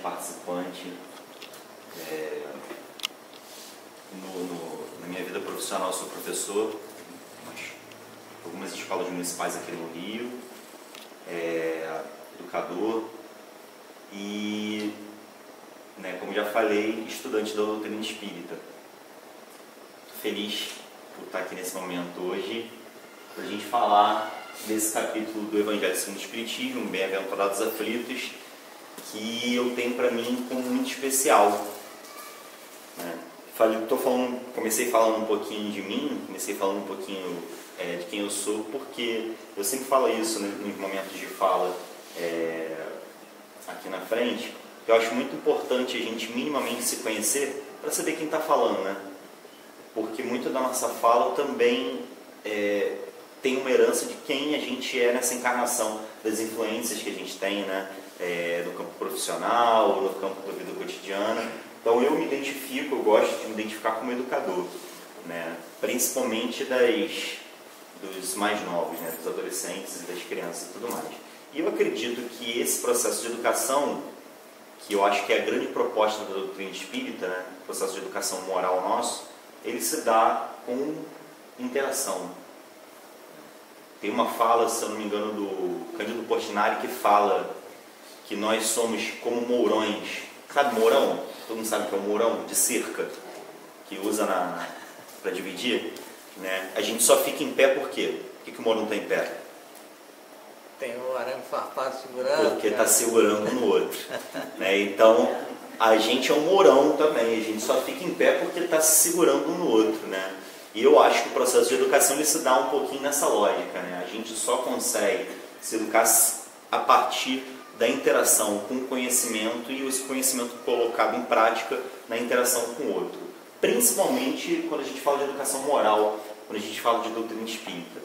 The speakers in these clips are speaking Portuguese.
participante. Na minha vida profissional, eu sou professor em algumas escolas municipais aqui no Rio, educador e, como já falei, estudante da doutrina espírita. Estou feliz por estar aqui nesse momento hoje para a gente falar desse capítulo do Evangelho segundo o Espiritismo, Bem-aventurados aflitos, que eu tenho para mim como muito especial. Comecei falando um pouquinho de mim, comecei falando um pouquinho de quem eu sou, porque eu sempre falo isso nos momentos de fala aqui na frente, que eu acho muito importante a gente minimamente se conhecer para saber quem está falando, né? Porque muito da nossa fala também tem uma herança de quem a gente é nessa encarnação, das influências que a gente tem, né? No campo profissional, no campo da vida cotidiana. Então eu me identifico, eu gosto de me identificar como educador, né? Principalmente dos mais novos, né? Dos adolescentes e das crianças e tudo mais. E eu acredito que esse processo de educação, que eu acho que é a grande proposta da doutrina espírita, né? O processo de educação moral nosso, ele se dá com interação. Tem uma fala, se eu não me engano, do Cândido Portinari, que fala que nós somos como mourões. Sabe mourão? Todo mundo sabe o que é um mourão de cerca, que usa para dividir, né? A gente só fica em pé por quê? Por que o mourão está em pé? Tem o arame farpado segurando. Porque está segurando um no outro. Né? Então, a gente é um mourão também. A gente só fica em pé porque está se segurando um no outro. Né? E eu acho que o processo de educação ele se dá um pouquinho nessa lógica. Né? A gente só consegue se educar a partir da interação com o conhecimento e esse conhecimento colocado em prática na interação com o outro. Principalmente quando a gente fala de educação moral, quando a gente fala de doutrina espírita.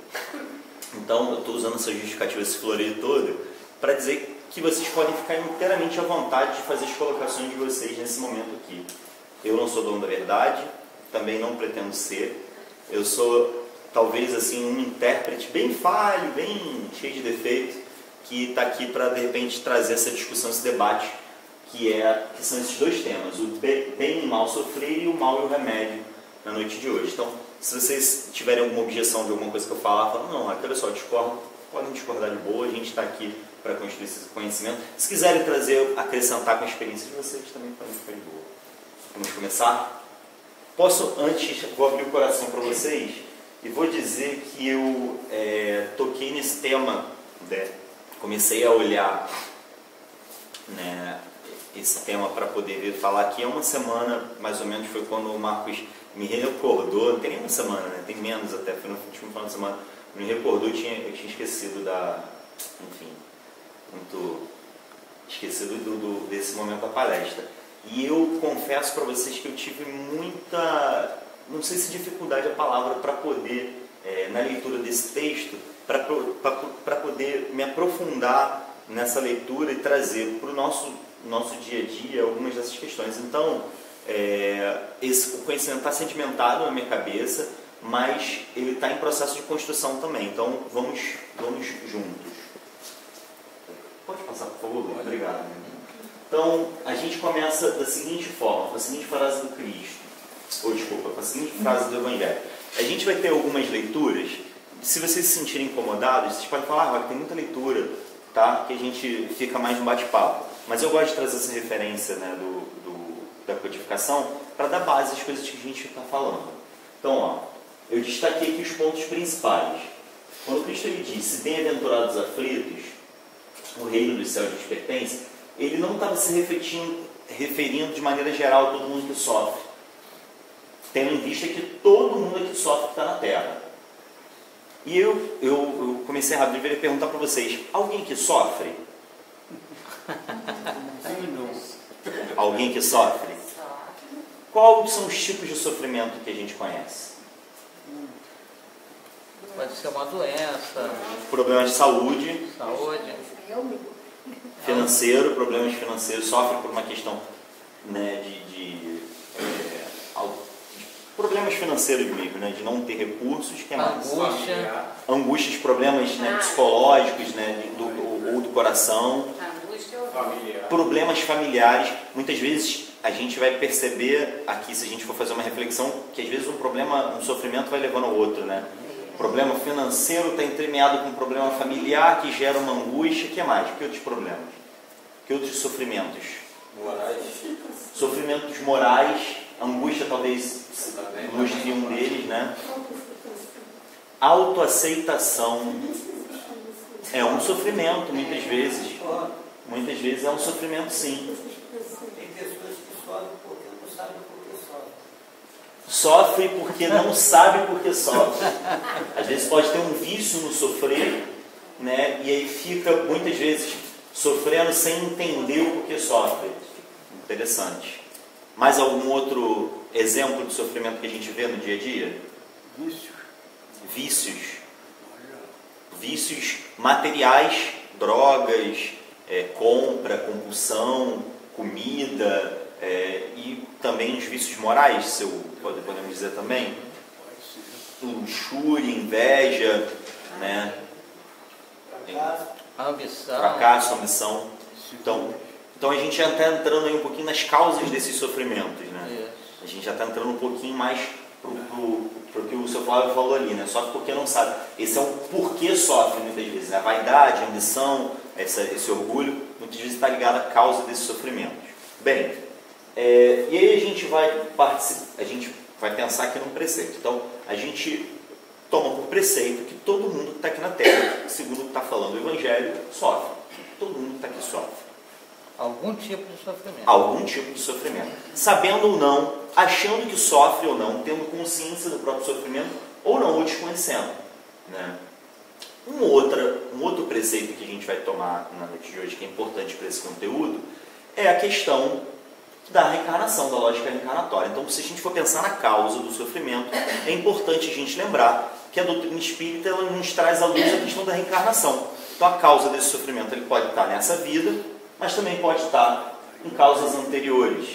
Então, eu estou usando essa justificativa, esse floreio todo, para dizer que vocês podem ficar inteiramente à vontade de fazer as colocações de vocês nesse momento aqui. Eu não sou dono da verdade, também não pretendo ser. Eu sou, talvez, assim, um intérprete bem falho, bem cheio de defeitos, que está aqui para, de repente, trazer essa discussão, esse debate, que são esses dois temas, o bem e mal sofrer e o mal e o remédio na noite de hoje. Então, se vocês tiverem alguma objeção de alguma coisa que eu falar, falam, não, olha só, discordo, podem discordar de boa, a gente está aqui para construir esse conhecimento. Se quiserem acrescentar com a experiência de vocês, também podem ficar de boa. Vamos começar? Vou abrir o coração para vocês e vou dizer que eu toquei nesse tema, né? Comecei a olhar, né, esse tema para poder vir falar aqui há uma semana, mais ou menos, foi quando o Marcos me recordou, não tem nem uma semana, né, tem menos até, foi no último final de semana, me recordou, eu tinha esquecido esquecido desse momento da palestra. E eu confesso para vocês que eu tive muita, não sei se dificuldade é a palavra, para poder, na leitura desse texto, para poder me aprofundar nessa leitura e trazer para o nosso dia a dia algumas dessas questões. Então, o conhecimento está sedimentado na minha cabeça, mas ele está em processo de construção também. Então, vamos juntos. Pode passar, por favor? Obrigado. Então, a gente começa da seguinte forma, com a seguinte frase do Cristo, com a seguinte frase do Evangelho. A gente vai ter algumas leituras. Se vocês se sentirem incomodados, vocês podem falar, tem muita leitura, tá? Que a gente fica mais no bate-papo. Mas eu gosto de trazer essa referência, né, da codificação para dar base às coisas que a gente está falando. Então, eu destaquei aqui os pontos principais. Quando Cristo ele disse, bem-aventurados aflitos, o reino dos céus lhes pertence, ele não estava se referindo de maneira geral a todo mundo que sofre. Tendo em vista que todo mundo que sofre está na Terra. E eu comecei rápido, deveria perguntar para vocês, alguém que sofre? Alguém que sofre? Quais são os tipos de sofrimento que a gente conhece? Pode ser uma doença. Problemas de saúde. Filme. Problemas financeiros, sofre por uma questão, né, de problemas financeiros mesmo, né, de não ter recursos, que é mais angústias, problemas, né, psicológicos, né, ou do coração. Angústia ou Problemas familiares. Muitas vezes a gente vai perceber aqui, se a gente for fazer uma reflexão, que às vezes um sofrimento vai levando ao outro, né? O problema financeiro está entremeado com um problema familiar que gera uma angústia. Que mais? Que outros problemas? Que outros sofrimentos? Morais. Sofrimentos morais, angústia talvez ilustre um deles, né? Autoaceitação é um sofrimento, muitas vezes. Muitas vezes é um sofrimento, sim. Tem pessoas que sofrem porque não sabem por que sofrem. Sofre porque não sabe por que sofre. Às vezes pode ter um vício no sofrer, né? E aí fica, muitas vezes, sofrendo sem entender o porquê sofre. Interessante. Mais algum outro exemplo de sofrimento que a gente vê no dia a dia? Vícios. Vícios materiais, drogas, compra, compulsão, comida, e também os vícios morais, podemos dizer também. Luxúria, inveja, né? Fracasso, ambição. Então a gente já está entrando aí um pouquinho nas causas desses sofrimentos, né? A gente já está entrando um pouquinho mais pro que o seu Flávio falou ali, né? Sofre porque não sabe. Esse é um porquê sofre muitas vezes, né? A vaidade, a ambição, esse orgulho, muitas vezes está ligado à causa desses sofrimentos. Bem, e aí a gente vai pensar aqui num preceito. Então, a gente toma por preceito que todo mundo que está aqui na Terra, segundo o que está falando o Evangelho, sofre. Todo mundo que está aqui sofre. Algum tipo de sofrimento. Algum tipo de sofrimento. Sabendo ou não, achando que sofre ou não, tendo consciência do próprio sofrimento ou não, ou desconhecendo, né? Um outro preceito que a gente vai tomar na noite de hoje, que é importante para esse conteúdo, é a questão da reencarnação, da lógica reencarnatória. Então, se a gente for pensar na causa do sofrimento, é importante a gente lembrar que a doutrina espírita ela nos traz à luz a questão da reencarnação. Então, a causa desse sofrimento ele pode estar nessa vida, mas também pode estar em causas anteriores,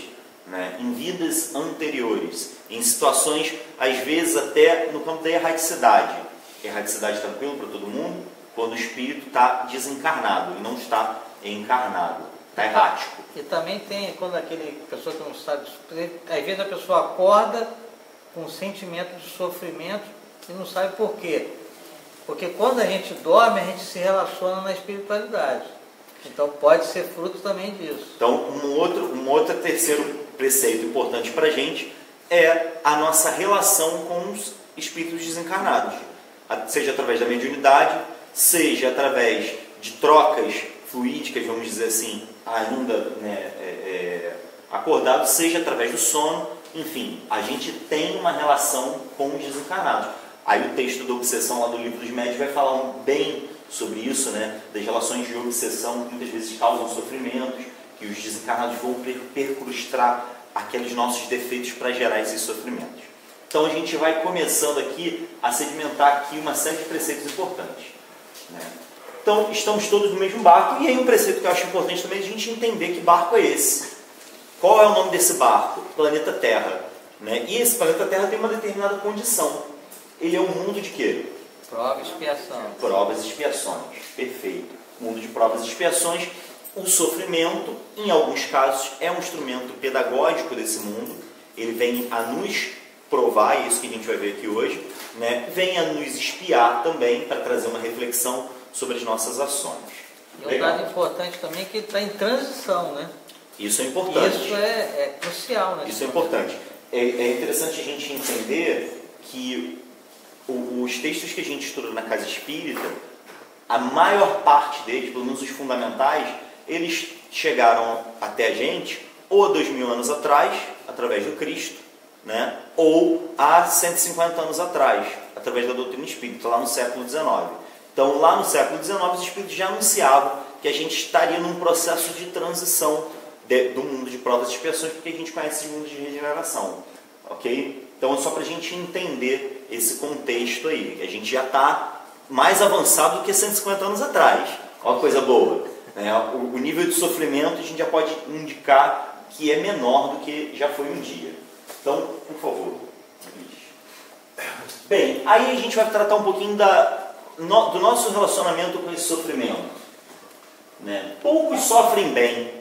né? Em vidas anteriores, em situações, às vezes até no campo da erraticidade. Erraticidade tranquilo para todo mundo, quando o espírito está desencarnado e não está encarnado, está errático. E também tem, quando aquele pessoa que não sabe, às vezes a pessoa acorda com um sentimento de sofrimento e não sabe por quê. Porque quando a gente dorme, a gente se relaciona na espiritualidade. Então pode ser fruto também disso. Então um outro terceiro preceito importante para a gente é a nossa relação com os espíritos desencarnados. Seja através da mediunidade, seja através de trocas fluídicas, vamos dizer assim, ainda, né, acordado, seja através do sono. Enfim, a gente tem uma relação com os desencarnados. Aí o texto da obsessão lá do Livro dos Médiuns vai falar bem sobre isso, né? Das relações de obsessão que muitas vezes causam sofrimentos, que os desencarnados vão percrustar aqueles nossos defeitos para gerar esses sofrimentos. Então a gente vai começando aqui a sedimentar aqui uma série de preceitos importantes, né? Então estamos todos no mesmo barco, e aí um preceito que eu acho importante também é a gente entender que barco é esse. Qual é o nome desse barco? Planeta Terra, né? E esse planeta Terra tem uma determinada condição. Ele é um mundo de quê? Prova e expiação. Provas e expiações. Perfeito. Mundo de provas e expiações. O sofrimento, em alguns casos, é um instrumento pedagógico desse mundo. Ele vem a nos provar, é isso que a gente vai ver aqui hoje, né? Vem a nos expiar também, para trazer uma reflexão sobre as nossas ações. E um dado importante também é que ele está em transição, né? Isso é importante. Isso é crucial, né? Isso é importante. É interessante a gente entender que os textos que a gente estuda na Casa Espírita, a maior parte deles, pelo menos os fundamentais, eles chegaram até a gente ou há 2000 anos atrás, através do Cristo, né? Ou há 150 anos atrás, através da doutrina espírita, lá no século XIX. Então, lá no século XIX, os espíritos já anunciavam que a gente estaria num processo de transição do mundo de provas e expiações, porque a gente conhece o mundo de regeneração. Ok? Então, é só para a gente entender esse contexto aí. A gente já está mais avançado do que 150 anos atrás. Olha que coisa boa. O nível de sofrimento a gente já pode indicar que é menor do que já foi um dia. Então, por favor. Bem, aí a gente vai tratar um pouquinho do nosso relacionamento com esse sofrimento. né? Poucos sofrem bem,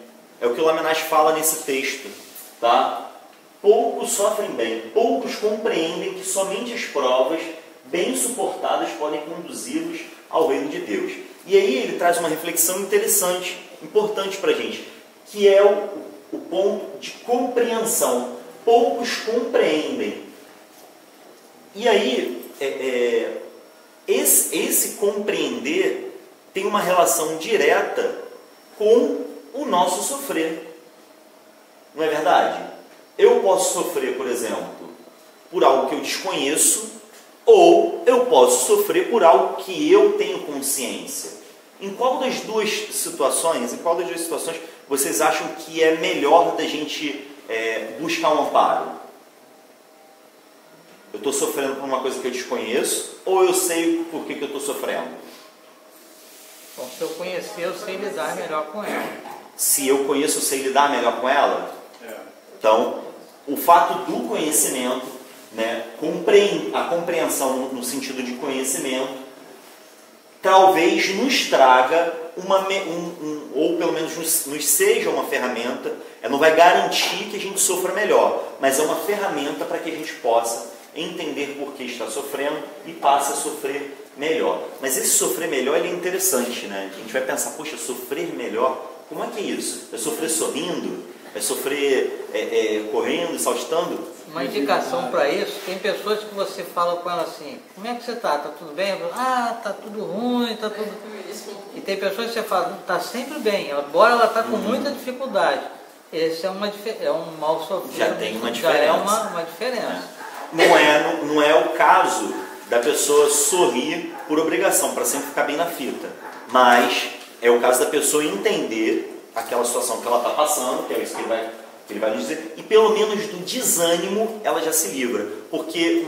é o que o Lamennais fala nesse texto, tá? Poucos sofrem bem, poucos compreendem que somente as provas bem suportadas podem conduzi-los ao reino de Deus. E aí ele traz uma reflexão interessante, importante para a gente, que é o ponto de compreensão. Poucos compreendem. E aí, esse compreender tem uma relação direta com o nosso sofrer. Não é verdade? Eu posso sofrer, por exemplo, por algo que eu desconheço, ou eu posso sofrer por algo que eu tenho consciência. Em qual das duas situações vocês acham que é melhor da gente buscar um amparo? Eu estou sofrendo por uma coisa que eu desconheço, ou eu sei por que eu estou sofrendo? Bom, se eu conhecer, eu sei lidar melhor com ela. Se eu conheço, eu sei lidar melhor com ela? Então, o fato do conhecimento, né, a compreensão no sentido de conhecimento, talvez nos traga ou pelo menos nos seja uma ferramenta, não vai garantir que a gente sofra melhor, mas é uma ferramenta para que a gente possa entender por que está sofrendo e passe a sofrer melhor. Mas esse sofrer melhor ele é interessante, né? A gente vai pensar, poxa, sofrer melhor, como é que é isso? É sofrer sorrindo? É sofrer correndo, saltitando? Uma indicação para isso, tem pessoas que você fala com ela assim, como é que você está? Está tudo bem? Está tudo ruim, está tudo... E tem pessoas que você fala, está sempre bem, embora ela está com muita dificuldade. Esse é um mal sofrido. Já tem uma diferença. Já é uma diferença. Não é o caso da pessoa sorrir por obrigação, para sempre ficar bem na fita. Mas é o caso da pessoa entender aquela situação que ela está passando, que é isso que ele vai nos dizer, e pelo menos do desânimo ela já se livra. Porque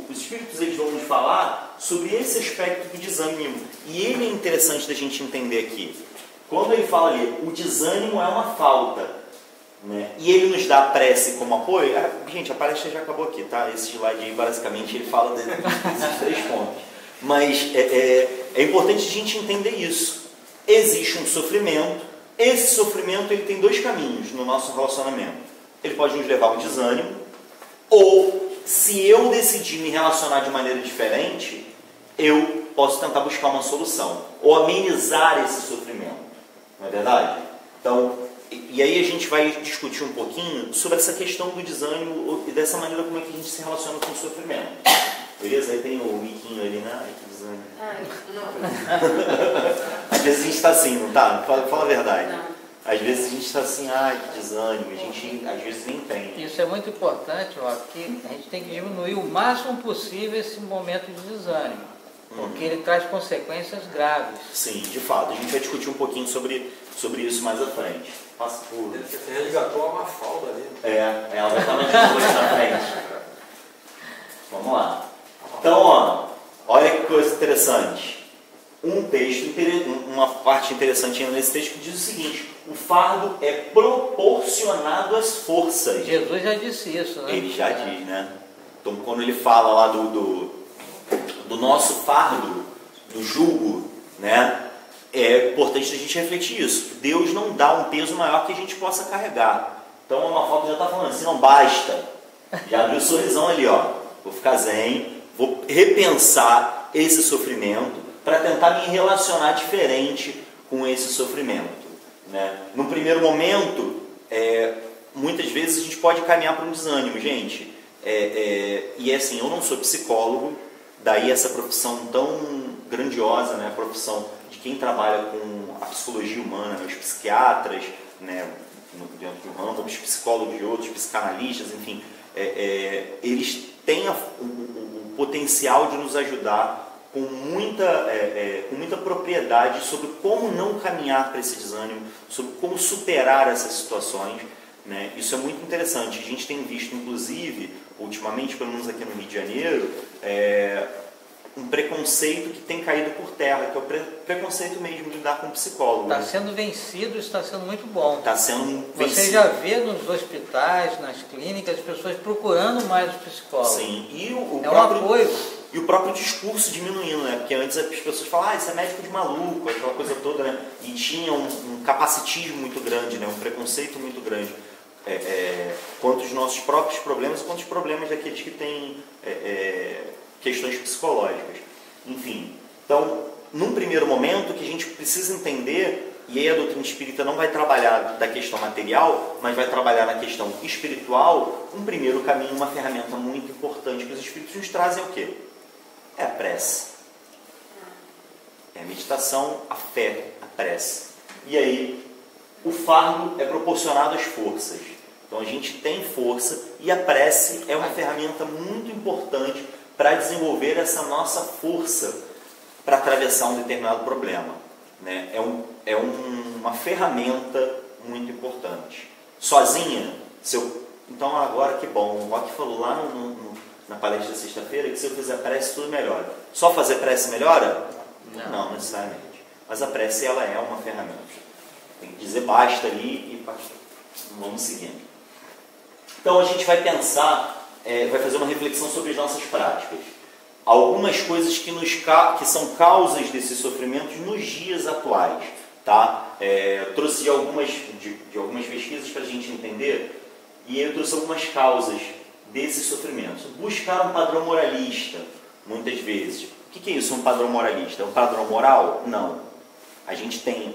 os espíritos eles vão nos falar sobre esse aspecto do desânimo. E ele é interessante da gente entender aqui. Quando ele fala ali, o desânimo é uma falta. Né? E ele nos dá a prece como apoio. Gente, a palestra já acabou aqui, tá? Esse slide aí, basicamente, ele fala desses 3 pontos. Mas é importante a gente entender isso. Existe um sofrimento. Esse sofrimento ele tem 2 caminhos no nosso relacionamento. Ele pode nos levar ao desânimo, ou, se eu decidir me relacionar de maneira diferente, eu posso tentar buscar uma solução, ou amenizar esse sofrimento. Não é verdade? Então, e aí a gente vai discutir um pouquinho sobre essa questão do desânimo e dessa maneira como é que a gente se relaciona com o sofrimento. Beleza? Aí tem o miquinho ali, né? Ai, que desânimo. Não. Às vezes a gente está assim, não tá? Fala a verdade. Não. Às vezes a gente está assim, ai, que desânimo. A gente às vezes nem tem. Isso é muito importante, ó, que a gente tem que diminuir o máximo possível esse momento de desânimo. Porque ele traz consequências graves. Sim, de fato. A gente vai discutir um pouquinho sobre isso mais à frente. Passa por... Você resgatou uma falda ali. Ela vai estar na frente. Vamos lá. Então, olha que coisa interessante. Uma parte interessante nesse texto que diz o seguinte: o fardo é proporcionado às forças. Jesus já disse isso, né? Ele já diz, né? Então, quando ele fala lá do nosso fardo, do jugo, né? É importante a gente refletir isso. Deus não dá um peso maior que a gente possa carregar. Então, uma falta já está falando assim, não basta. Já abriu o sorrisão ali, ó. Vou ficar zen, vou repensar esse sofrimento para tentar me relacionar diferente com esse sofrimento. Né? No primeiro momento, muitas vezes a gente pode caminhar para um desânimo, gente. E assim, eu não sou psicólogo, daí essa profissão tão grandiosa, né? A profissão de quem trabalha com a psicologia humana, né? Os psiquiatras, né? Dentro do ramo, os psicólogos de outros, psicanalistas, enfim, eles têm o potencial de nos ajudar com muita propriedade sobre como não caminhar para esse desânimo, sobre como superar essas situações. Né? Isso é muito interessante. A gente tem visto, inclusive, ultimamente, pelo menos aqui no Rio de Janeiro, um preconceito que tem caído por terra, que é o preconceito mesmo de lidar com psicólogo. Está sendo vencido, está sendo muito bom. Está sendo vencido. Você já vê nos hospitais, nas clínicas, as pessoas procurando mais os psicólogos. Sim, e o próprio... um apoio. e o próprio discurso diminuindo, né? Porque antes as pessoas falavam, isso é médico de maluco, aquela coisa toda, né? E tinha um capacitismo muito grande, né? Um preconceito muito grande. Quanto os nossos próprios problemas, quanto os problemas daqueles que têm questões psicológicas. Enfim, então, num primeiro momento, o que a gente precisa entender, e aí a doutrina espírita não vai trabalhar da questão material, mas vai trabalhar na questão espiritual, um primeiro caminho, uma ferramenta muito importante que os espíritos nos trazem é o quê? É a prece. É a meditação, a fé, a prece. E aí, o fardo é proporcionado às forças. Então a gente tem força e a prece é uma ferramenta muito importante para desenvolver essa nossa força para atravessar um determinado problema. Né? É uma ferramenta muito importante. Sozinha, então agora que bom, o Roque falou lá na palestra de sexta-feira que se eu fizer prece tudo melhora. Só fazer prece melhora? Não necessariamente. Mas a prece ela é uma ferramenta. Tem que dizer basta ali e vamos seguindo. Então a gente vai pensar, vai fazer uma reflexão sobre as nossas práticas. Algumas coisas que são causas desses sofrimentos nos dias atuais. Tá? Eu trouxe de algumas pesquisas para a gente entender, e eu trouxe algumas causas desses sofrimentos. Buscar um padrão moralista, muitas vezes. O que é isso, um padrão moralista? É um padrão moral? Não. A gente tem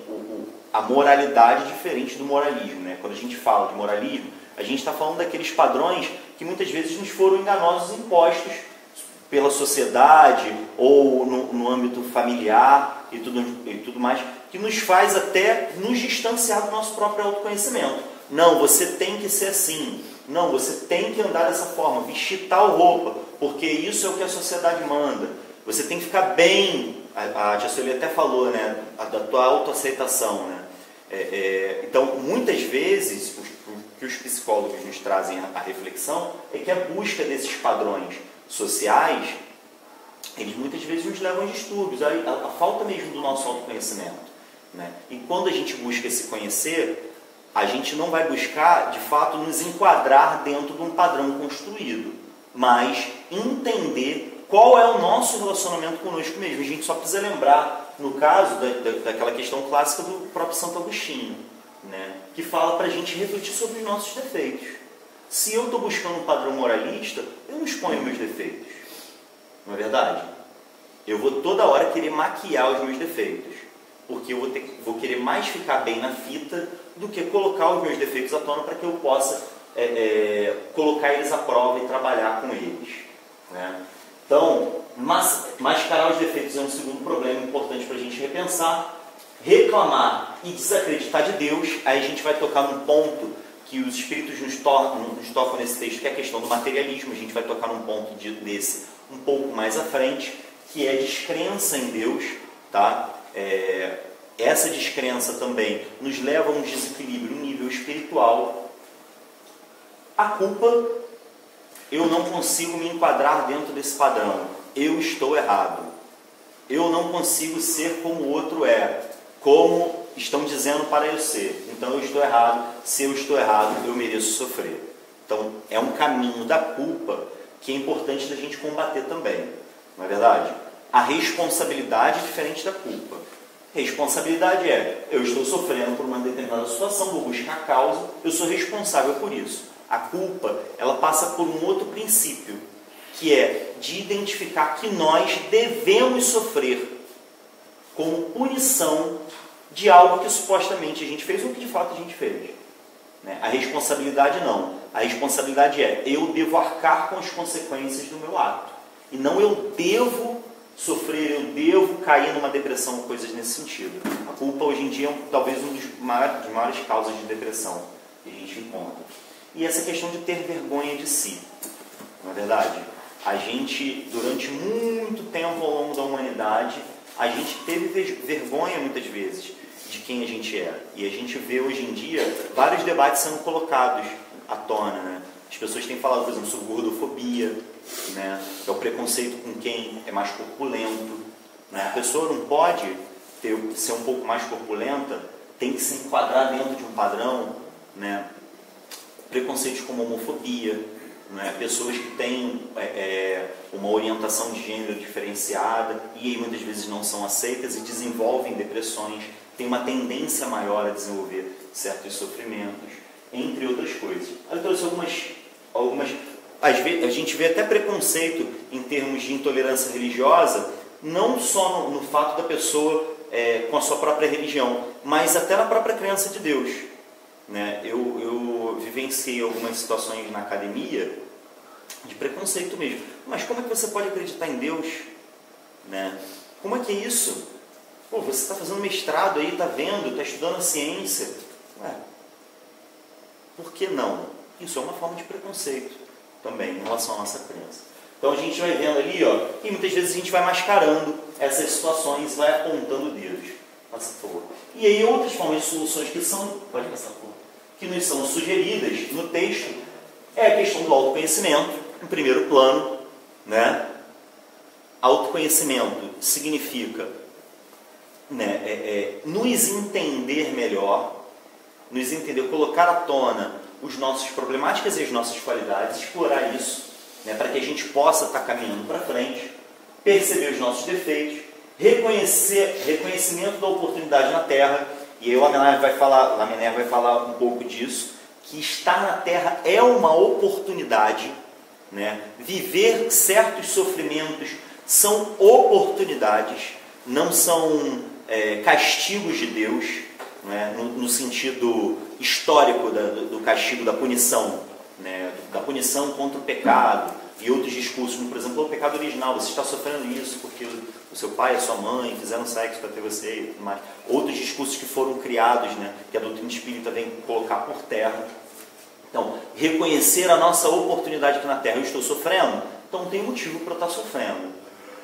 a moralidade diferente do moralismo. Né? Quando a gente fala de moralismo, a gente está falando daqueles padrões que muitas vezes nos foram enganosos impostos pela sociedade ou no âmbito familiar e tudo mais, que nos faz até nos distanciar do nosso próprio autoconhecimento. Não, você tem que ser assim. Não, você tem que andar dessa forma, vestir tal roupa, porque isso é o que a sociedade manda. Você tem que ficar bem, a Tia Sueli até falou, né, da tua autoaceitação. Né? Então, muitas vezes, o que os psicólogos nos trazem a reflexão é que a busca desses padrões sociais, eles muitas vezes nos levam a distúrbios, a falta mesmo do nosso autoconhecimento. Né? E quando a gente busca se conhecer, a gente não vai buscar, de fato, nos enquadrar dentro de um padrão construído, mas entender qual é o nosso relacionamento conosco mesmo. A gente só precisa lembrar, no caso daquela questão clássica do próprio Santo Agostinho, né? Que fala para a gente refletir sobre os nossos defeitos. Se eu estou buscando um padrão moralista, eu não exponho meus defeitos. Não é verdade? Eu vou toda hora querer maquiar os meus defeitos, porque eu vou querer mais ficar bem na fita do que colocar os meus defeitos à tona para que eu possa colocar eles à prova e trabalhar com eles. Né? Então, mascarar os defeitos é um segundo problema importante para a gente repensar. Reclamar e desacreditar de Deus, aí a gente vai tocar num ponto que os espíritos nos tocam nesse texto, que é a questão do materialismo. A gente vai tocar num ponto desse um pouco mais à frente, que é a descrença em Deus. Tá? Essa descrença também nos leva a um desequilíbrio no nível espiritual. A culpa, eu não consigo me enquadrar dentro desse padrão. Eu estou errado. Eu não consigo ser como o outro é, como estão dizendo para eu ser. Então eu estou errado. Se eu estou errado, eu mereço sofrer. Então é um caminho da culpa que é importante da gente combater também. Não é verdade? A responsabilidade é diferente da culpa. Responsabilidade eu estou sofrendo por uma determinada situação, vou buscar a causa, eu sou responsável por isso. A culpa, ela passa por um outro princípio, que é de identificar que nós devemos sofrer como punição de algo que supostamente a gente fez ou que de fato a gente fez. Né? A responsabilidade não. A responsabilidade eu devo arcar com as consequências do meu ato. E não eu devo sofrer, eu devo cair numa depressão, coisas nesse sentido. A culpa hoje em dia é talvez uma das maiores causas de depressão que a gente encontra. E essa questão de ter vergonha de si. Não é verdade? A gente, durante muito tempo ao longo da humanidade, a gente teve vergonha muitas vezes de quem a gente é. E a gente vê hoje em dia vários debates sendo colocados à tona. Né? As pessoas têm falado, por exemplo, sobre gordofobia, né? Que é o preconceito com quem é mais corpulento. Né? A pessoa não pode ser um pouco mais corpulenta, tem que se enquadrar dentro de um padrão. Né? Preconceitos como homofobia, né? Pessoas que têm uma orientação de gênero diferenciada e aí muitas vezes não são aceitas e desenvolvem depressões, têm uma tendência maior a desenvolver certos sofrimentos, entre outras coisas. Eu trouxe algumas às vezes, a gente vê até preconceito em termos de intolerância religiosa, não só no fato da pessoa com a sua própria religião, mas até na própria crença de Deus, né? Eu vivenciei algumas situações na academia de preconceito mesmo. Mas como é que você pode acreditar em Deus? Né? Como é que é isso? Pô, você está fazendo mestrado aí, está vendo, está estudando a ciência. Ué, por que não? Isso é uma forma de preconceito também em relação à nossa crença. Então a gente vai vendo ali, ó, e muitas vezes a gente vai mascarando essas situações, vai apontando dedos. Passa, por favor. E aí outras formas de soluções que são, pode passar, por favor, que nos são sugeridas no texto, é a questão do autoconhecimento, em primeiro plano, né? Autoconhecimento significa, né, nos entender melhor, nos entender, colocar à tona as nossas problemáticas e as nossas qualidades, explorar isso, né, para que a gente possa estar caminhando para frente, perceber os nossos defeitos, reconhecimento da oportunidade na Terra, e aí o Laminar vai falar um pouco disso, que estar na Terra é uma oportunidade, né? Viver certos sofrimentos são oportunidades, não são castigos de Deus, né? No sentido histórico do castigo, da punição, né? Da punição contra o pecado e outros discursos, como, por exemplo, o pecado original, você está sofrendo isso porque o seu pai e a sua mãe fizeram sexo para ter você e tudo mais. Outros discursos que foram criados, né? Que a doutrina espírita vem colocar por terra. Então, reconhecer a nossa oportunidade aqui na Terra. Eu estou sofrendo, então tem motivo para eu estar sofrendo,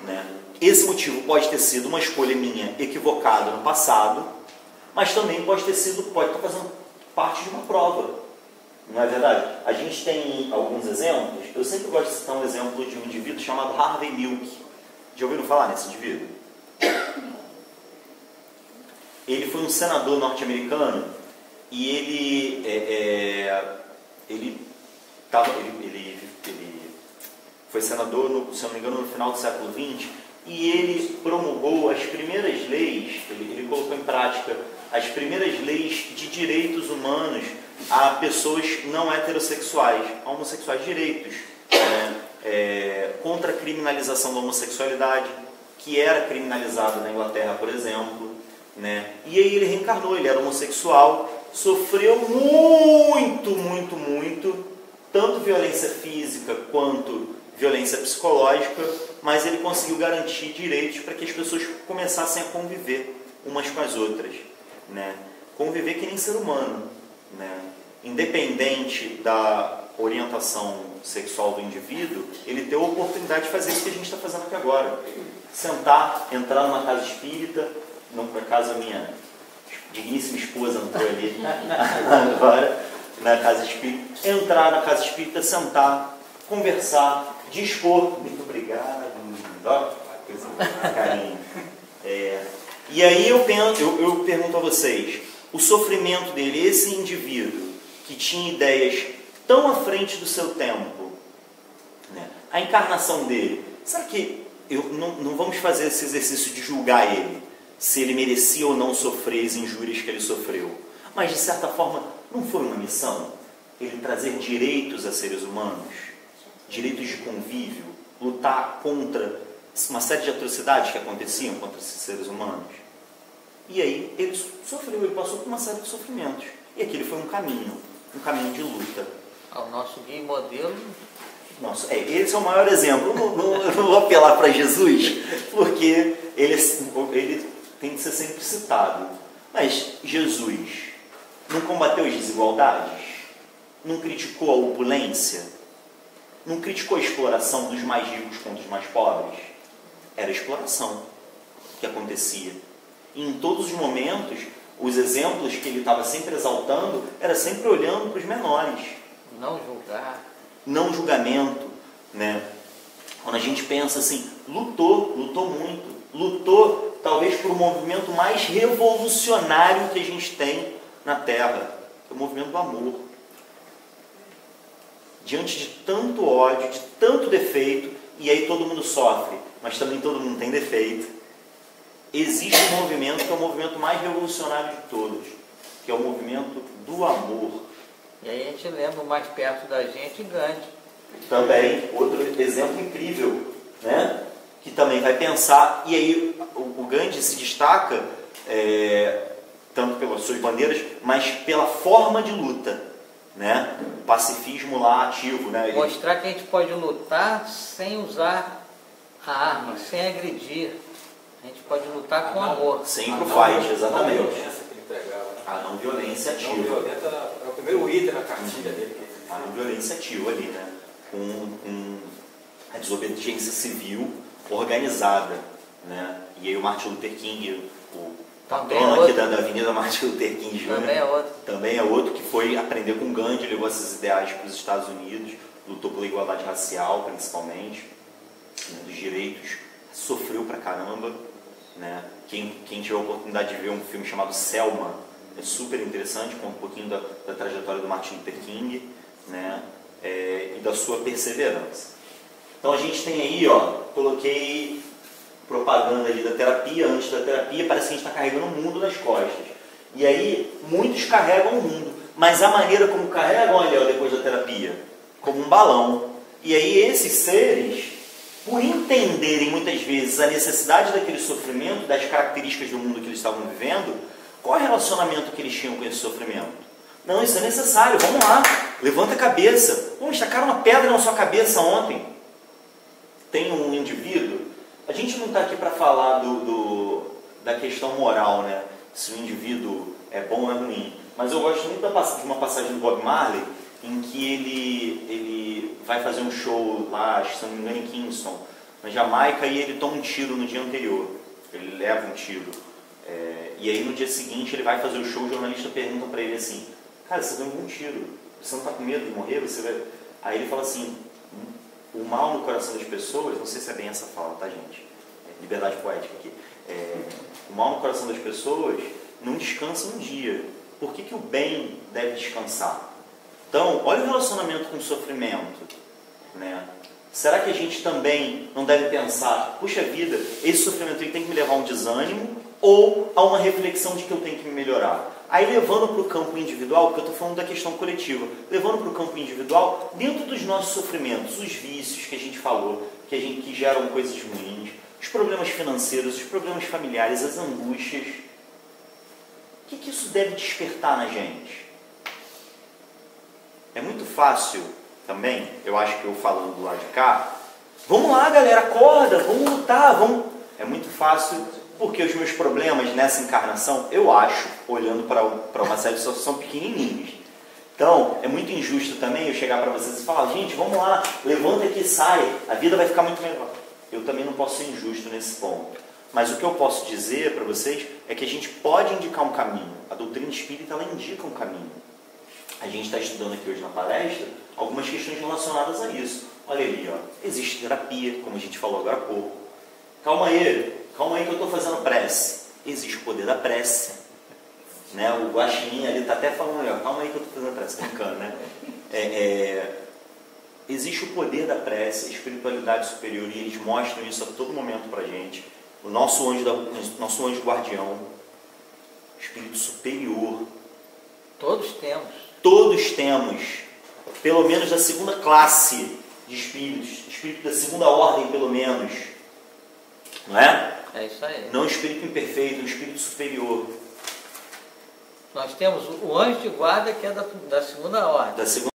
né? Esse motivo pode ter sido uma escolha minha equivocada no passado, mas também pode estar fazendo parte de uma prova. Não é verdade? A gente tem alguns exemplos. Eu sempre gosto de citar um exemplo de um indivíduo chamado Harvey Milk. Já ouviram falar nesse indivíduo? Ele foi um senador norte-americano e ele foi senador, se não me engano, no final do século XX, e ele promulgou as primeiras leis, ele colocou em prática as primeiras leis de direitos humanos a pessoas não heterossexuais, a homossexuais, direitos, né? Contra a criminalização da homossexualidade, que era criminalizada na Inglaterra, por exemplo, né? E aí ele reencarnou, ele era homossexual, sofreu muito, tanto violência física quanto violência psicológica, mas ele conseguiu garantir direitos para que as pessoas começassem a conviver umas com as outras, né? Conviver que nem ser humano, né? Independente da orientação sexual do indivíduo, ele ter a oportunidade de fazer isso que a gente está fazendo aqui agora. Sentar, entrar numa casa espírita, não por acaso a minha digníssima esposa não foi ali agora, na casa espírita, entrar na casa espírita, sentar, conversar, dispor, muito obrigado, carinho. E aí eu pergunto a vocês, o sofrimento dele, esse indivíduo que tinha ideias tão à frente do seu tempo, né? A encarnação dele, será que não vamos fazer esse exercício de julgar ele, se ele merecia ou não sofrer as injúrias que ele sofreu, mas de certa forma não foi uma missão ele trazer direitos a seres humanos, direitos de convívio, lutar contra uma série de atrocidades que aconteciam contra esses seres humanos? E aí ele sofreu, ele passou por uma série de sofrimentos, e aquele foi um caminho de luta. O nosso guia e modelo. Nossa, esse é o maior exemplo. Eu não vou apelar para Jesus, porque ele tem que ser sempre citado. Mas Jesus não combateu as desigualdades? Não criticou a opulência? Não criticou a exploração dos mais ricos contra os mais pobres? Era a exploração que acontecia. E em todos os momentos, os exemplos que ele estava sempre exaltando, era sempre olhando para os menores. Não julgar. Não julgamento, né? Quando a gente pensa assim, lutou muito, lutou talvez por um movimento mais revolucionário que a gente tem na Terra, que é o movimento do amor. diante de tanto ódio, de tanto defeito, e aí todo mundo sofre, mas também todo mundo tem defeito, existe um movimento que é o movimento mais revolucionário de todos, que é o movimento do amor. E aí a gente lembra o mais perto da gente, Gandhi. Também, outro exemplo incrível, né? Que também vai pensar, e aí o Gandhi se destaca tanto pelas suas bandeiras, mas pela forma de luta, né? O pacifismo lá ativo, né? Mostrar que a gente pode lutar sem usar a arma, sem agredir. A gente pode lutar com amor. Sem ir pro fight, exatamente. A não violência que ele pregava, né? A não violência ativa. Não violenta era o primeiro item na cartilha dele. A não violência ativa ali, né? Com a desobediência civil organizada, né? E aí o Martin Luther King, o patrono aqui da Avenida Martin Luther King Jr., também é outro que foi aprender com Gandhi, levou esses ideais para os Estados Unidos, lutou pela igualdade racial, principalmente, né, dos direitos, sofreu pra caramba, né? Quem tiver a oportunidade de ver um filme chamado Selma, é super interessante, conta um pouquinho da trajetória do Martin Luther King, né? E da sua perseverança. Então a gente tem aí, ó, coloquei propaganda ali da terapia. Antes da terapia parece que a gente está carregando o mundo nas costas. E aí muitos carregam o mundo, mas a maneira como carregam, olha, depois da terapia, como um balão. E aí esses seres, por entenderem muitas vezes a necessidade daquele sofrimento, das características do mundo que eles estavam vivendo, qual é o relacionamento que eles tinham com esse sofrimento? Não, isso é necessário, vamos lá, levanta a cabeça. Vamos tacar uma pedra na sua cabeça ontem. Tem um indivíduo, a gente não está aqui para falar da questão moral, né? Se o indivíduo é bom ou é ruim. Mas eu gosto muito de uma passagem do Bob Marley, em que ele vai fazer um show lá, se não me engano, em Kingston, na Jamaica, e ele toma um tiro no dia anterior. Ele leva um tiro. E aí no dia seguinte ele vai fazer o show, o jornalista pergunta para ele assim: cara, você deu um tiro, você não está com medo de morrer? Aí ele fala assim: o mal no coração das pessoas, não sei se é bem essa fala, tá, gente? Liberdade poética aqui. O mal no coração das pessoas não descansa um dia. Por que o bem deve descansar? Então, olha o relacionamento com o sofrimento, né? Será que a gente também não deve pensar, puxa vida, esse sofrimento ele tem que me levar a um desânimo ou a uma reflexão de que eu tenho que me melhorar? Aí levando para o campo individual, porque eu estou falando da questão coletiva, levando para o campo individual, dentro dos nossos sofrimentos, os vícios que a gente falou, que geram coisas ruins, os problemas financeiros, os problemas familiares, as angústias, o que isso deve despertar na gente? É muito fácil também, eu acho que eu falando do lado de cá, vamos lá galera, acorda, vamos lutar, vamos... É muito fácil, porque os meus problemas nessa encarnação, eu acho, olhando para uma série de situações, são pequenininhos. Então, é muito injusto também eu chegar para vocês e falar: gente, vamos lá, levanta aqui e sai, a vida vai ficar muito melhor. Eu também não posso ser injusto nesse ponto. Mas o que eu posso dizer para vocês é que a gente pode indicar um caminho. A doutrina espírita, ela indica um caminho. A gente está estudando aqui hoje na palestra algumas questões relacionadas a isso. Olha ali, ó, existe terapia, como a gente falou agora há pouco. Calma aí que eu estou fazendo prece. Existe o poder da prece, né? O Guaxinim ali está até falando, ó, calma aí que eu estou fazendo prece, brincando, né? Existe o poder da prece, a espiritualidade superior, e eles mostram isso a todo momento para a gente. O nosso anjo guardião, espírito superior. Todos temos. Todos temos, pelo menos da segunda classe de espíritos, espírito da segunda ordem, pelo menos. Não é? É isso aí. Não um espírito imperfeito, um espírito superior. Nós temos o anjo de guarda, que é da segunda ordem. Da segunda